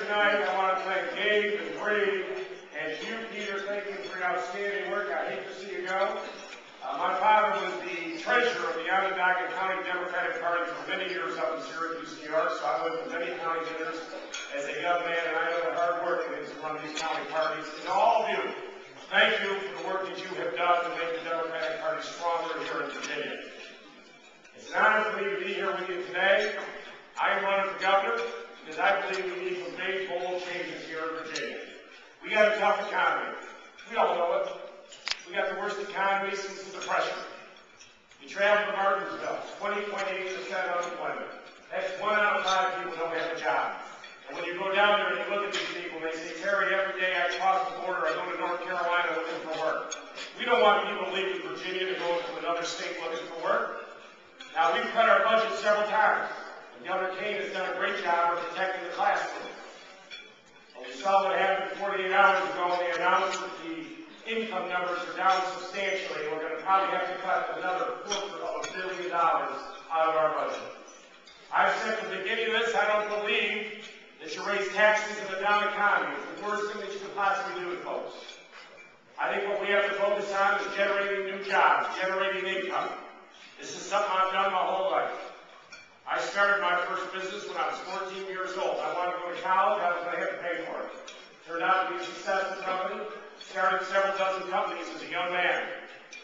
tonight. I want to thank Dave and Brady and you, Peter. Thank you for your outstanding work. I hate to see you go. My father was the treasurer of the Onondaga County Democratic Party for many years up in Syracuse, New York, so I went to many county dinners as a young man, and I know the hard work it is to run these county parties. And to all of you, thank you for the work that you have done to make the Democratic Party stronger here in Virginia. It's an honor for me to be here with you today. I am running for governor because I believe we need some big, bold changes here in Virginia. We got a tough economy. We all know it. We got the worst economy since the Depression. You travel to Martinsville, 20.8% unemployment. That's 1 out of 5 people don't have a job. And when you go down there and you look at these people, they say, Terry, every day I cross the border, I go to North Carolina looking for work. We don't want people leaving Virginia to go into another state looking for work. Now, we've cut our budget several times. And Governor Kane has done a great job of protecting the classroom. And we saw what happened 48 hours ago when they announced that the income numbers are down substantially, and we're going to probably have to cut another $250 million out of our budget. I've said from the beginning of this, I don't believe that you raise taxes in a down economy. It's the worst thing that you could possibly do to folks. I think what we have to focus on is generating new jobs, generating income. This is something I've done my whole life. I started my first business when I was 14 years old. I wanted to go to college, I was going to have to pay for it. Turned out to be a successful company. Started several dozen companies as a young man.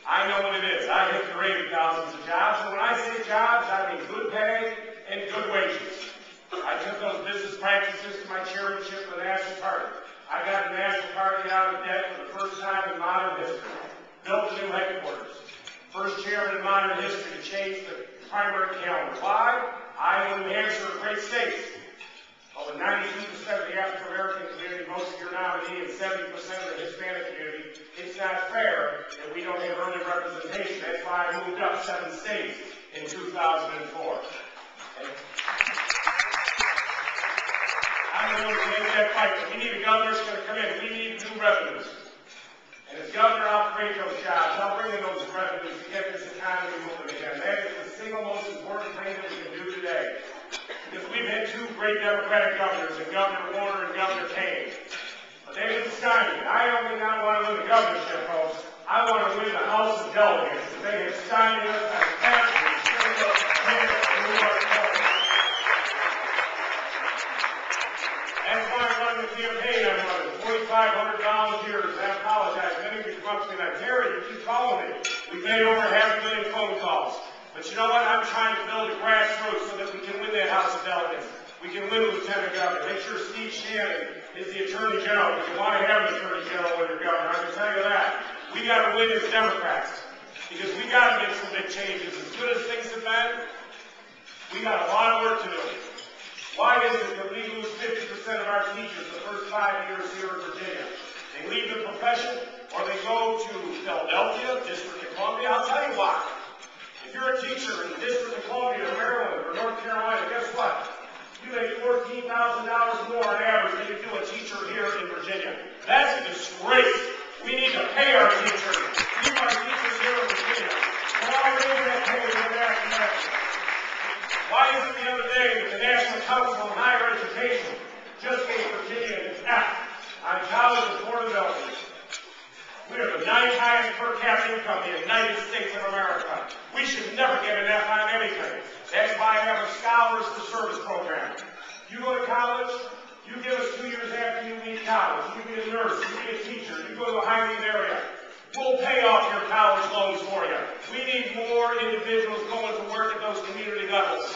I know what it is. I have created thousands of jobs, and when I say jobs, I mean good pay and good wages. I took those business practices to my chairmanship of the National Party. I got the National Party out of debt for the first time in modern history. Built a new headquarters. First chairman in modern history to change the primary calendar. Why? Iowa and New Hampshire are great states. But with 92% of the African American community, most of your nominee, and 70% of the Hispanic community, it's not fair that we don't have early representation. That's why I moved up 7 states in 2004. And I'm going to make that fight. We need a governor that's going to come in. We need new revenues. And as governor, I'll create those jobs. I'll bring in those revenues to get this economy moving again. That is the single most important thing that we can do today. Because we've had 2 great Democratic governors, and Governor Warner and Governor Kane. But they didn't stymied. I only not want to win the governorship, folks. I want to win the House of Delegates. Because they have stymied us on every single New York vote. That's why I'm running the campaign. I'm running 4,500 volunteers. I apologize. Many of you come up to me like, Terry, you keep calling me. We've made over 500,000 phone calls. But you know what? I'm trying to build a grassroots so that we can win that House of Delegates. We can win a lieutenant governor. Make sure Steve Shannon is the attorney general. Because you want to have an attorney general when you're governor. I can tell you that. We got to win as Democrats. Because we got to make some big changes. As good as things have been, we got a lot of work to do. Why is it that we lose 50% of our teachers the first 5 years here in Virginia? They leave the profession, or they go to Philadelphia, District of Columbia. I'll tell you why. If you're a teacher in the District of Columbia or Maryland or North Carolina, guess what? You make $14,000 more on average than you do a teacher here in Virginia. That's a disgrace. We need to pay our teachers. Keep our teachers here in Virginia. And I'll raise that pay in American America. Why is it the other day that the National Council on Higher Education just gave Virginia an F on college affordability? We are the 9th highest per capita income in the United States of America. We should never get an F on anything. That's why I have a Scholars for Service program. You go to college, you give us 2 years after you leave college. You be a nurse, you be a teacher, you go to a high-need area. We'll pay off your college loans for you. We need more individuals going to work at those community levels.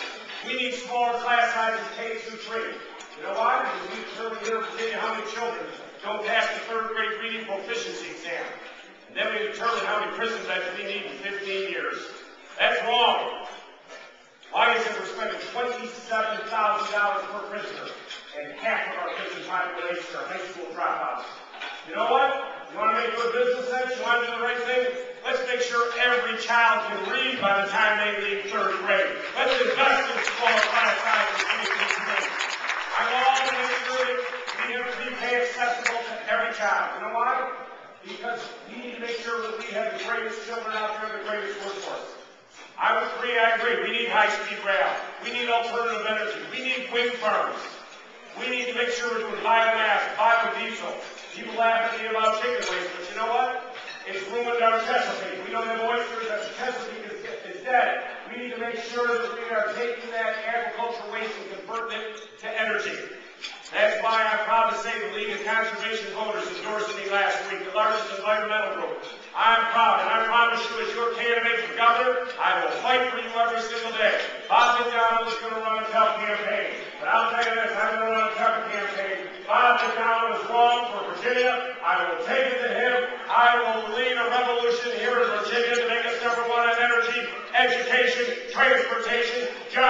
We need smaller class sizes K through 3. You know why? Because we determine here in Virginia how many children don't pass the 3rd grade reading proficiency exam. And then we determine how many prison beds we need in 15 years. That's wrong. Why is it we're spending $27,000 per prisoner and half of our prison population are high school dropouts? You know what? You want to make good business sense? You want to do the right thing? Let's make sure every child can read by the time they leave 3rd grade. Let's invest in smaller class sizes. I want to make sure that we have pre-K accessible to every child. You know why? Because we need to make sure that we have the greatest children out there, the greatest workforce. I agree. We need high-speed rail. We need alternative energy. We need wind farms. We need to make sure we're doing biomass, biodiesel. People laugh at me about chicken waste, but you know what? It's ruined our Chesapeake. We don't have oysters, that the Chesapeake is dead. We need to make sure that we are taking that agricultural waste and converting it to energy. That's why I'm proud to say the League of Conservation Voters endorsed me last week, the largest environmental group. I'm proud, and I promise you, as your candidate for governor, I will fight for you every single day. Bob McDonald is going to run a tough campaign. But I'll tell you this, I'm going to run a tough campaign. Bob McDonald is wrong for Virginia. I will take it to him. I will lead a revolution here in Virginia to make us #1 on energy, education, transportation, jobs.